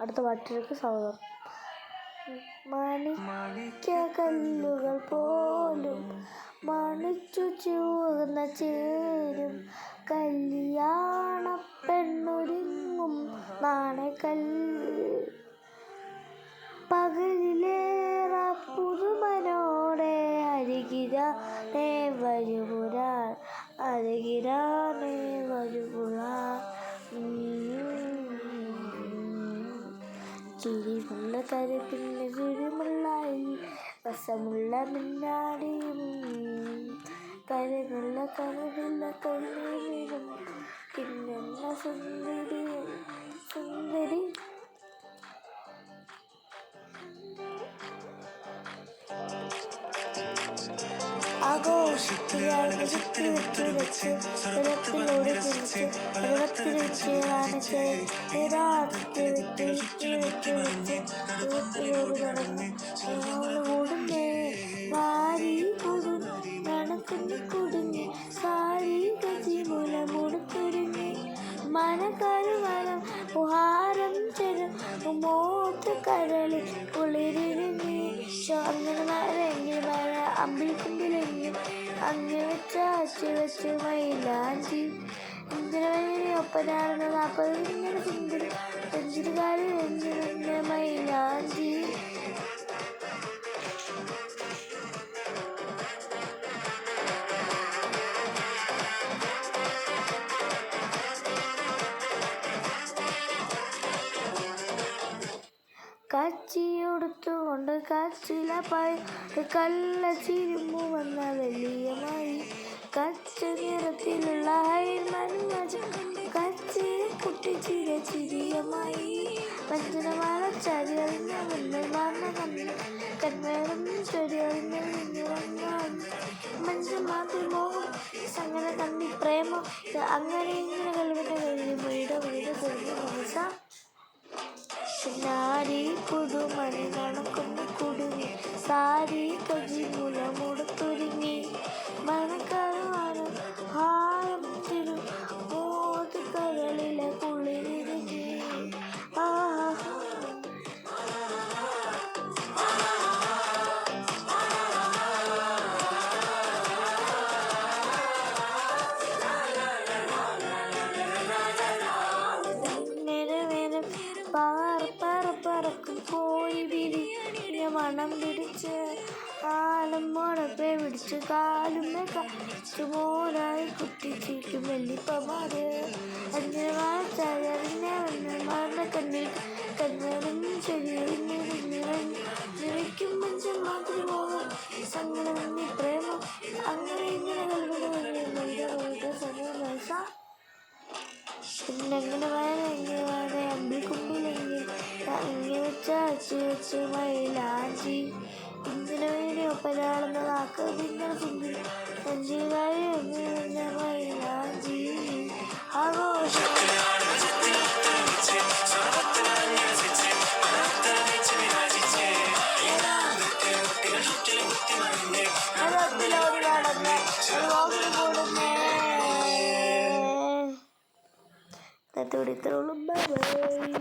അടുത്ത പാട്ടിലേക്ക് സ്വാഗതം. മാണിക്യകല്ലുകൾ പോലും മണിച്ചു ചുവന്ന ചേരും കല്യാണ പെണ്ണൊരുങ്ങും നാണക്കല്ല് പകലിലേറ പുതുമനോടെ അരികിരാനേ വരുപുരാൻ അരികിരാനേ വരുപുരാൻ ചിരിമുള്ള കരുപ്പിൻ്റെ വിരുമുള്ളായി രസമുള്ള മിന്നാടിയും കരുമുള്ള കരുവില്ല കണ്ണീരും പിന്നെന്ന സുന്ദരി സുന്ദരി ആഘോഷിക്കുകയാണ് ചുറ്റി വിട്ടു വെച്ച് വെള്ളത്തിലൂടെ തിരിച്ച് വെള്ളത്തിലേക്ക് കാണിച്ച് രാത്രി വിട്ട് ചുറ്റി വിട്ടു വെച്ച് വെള്ളത്തിലൂടെ നടന്ന് ഓടുന്നേ വാരി കൊടു നടക്കുന്നു കുടുങ്ങി സാരി കച്ചി മുലമുടുത്തൊരുങ്ങി മനകരുവനം ഉപഹാരം ചെറും മോത്ത് കരളി കുളിരിരുങ്ങി അങ്ങനെ മര എങ്ങനെ മര അമ്പിളിക്കുമ്പിലെങ്ങും അങ്ങനെ വെച്ച് മൈലാഞ്ചി ഇന്ദിരവനെ ഒപ്പനാണെന്ന് 40 ഇങ്ങനെ സുന്ദരി പെഞ്ചിരികാരിൽ എന്തിനെ മൈലാഞ്ചി കച്ചിയെടുത്തുകൊണ്ട് കച്ചില പായ കല്ല ചിരുമ്പു വന്ന വലിയമായി കച്ച നിറത്തിലുള്ള കച്ചി കുട്ടി ചിരിയമായി പഞ്ചനമാല ചരിയറിഞ്ഞ മുന്നിൽ മാർന്ന കന്മേറും ചൊരിയറിഞ്ഞ മഞ്ചമാതിൽ മോഹം അങ്ങനെ കണ്ണി പ്രേമം അങ്ങനെ ഇങ്ങനെ കൽവിന്റെ വീട് തെളിഞ്ഞ മനസ്സ നാരി പുതുമണി നടക്കുന്നു കുടുങ്ങി സാരി കജി മുലമുടുത്തൊരുങ്ങി മനക്കരുവാണ് ഹാരം തിരു മോത് കരളിലെ കുളിരിരുങ്ങി പറക്കും കോഴി വിരിഞ്ഞ മണം പിടിച്ച് ആലം മുടപ്പെ പിടിച്ച് കാലുമേ കഴിച്ചു മോനായി കുട്ടിച്ചിരിക്കും വെള്ളിപ്പമാര് അഞ്ചിന് വാച്ചറിഞ്ഞ വന്നമാരുടെ കണ്ണിൽ കണ്ണറും ശരീരം നിറയ്ക്കും മഞ്ചം മാത്രം മോഹം സങ്ങനെ നന്ദി പ്രേമം അങ്ങനെ ഇങ്ങനെ കൽവിട സമയമേശ പിന്നെങ്ങനെ വേറെ അമ്പിളിക്കുമ്പിലെങ്കിൽ അങ്ങനെ വെച്ച് മൈലാഞ്ചി ഇന്ദിന വേണി ഒപ്പരാളെന്ന വാക്ക് പിന്നെ സുന്ദരി സഞ്ജീവായി മൈലാഞ്ചി ആഘോഷം വെള്ളത്തിലോടി നടന്ന് കൂടുന്നേ ഇത്രയുള്ളൂ. ബൈ.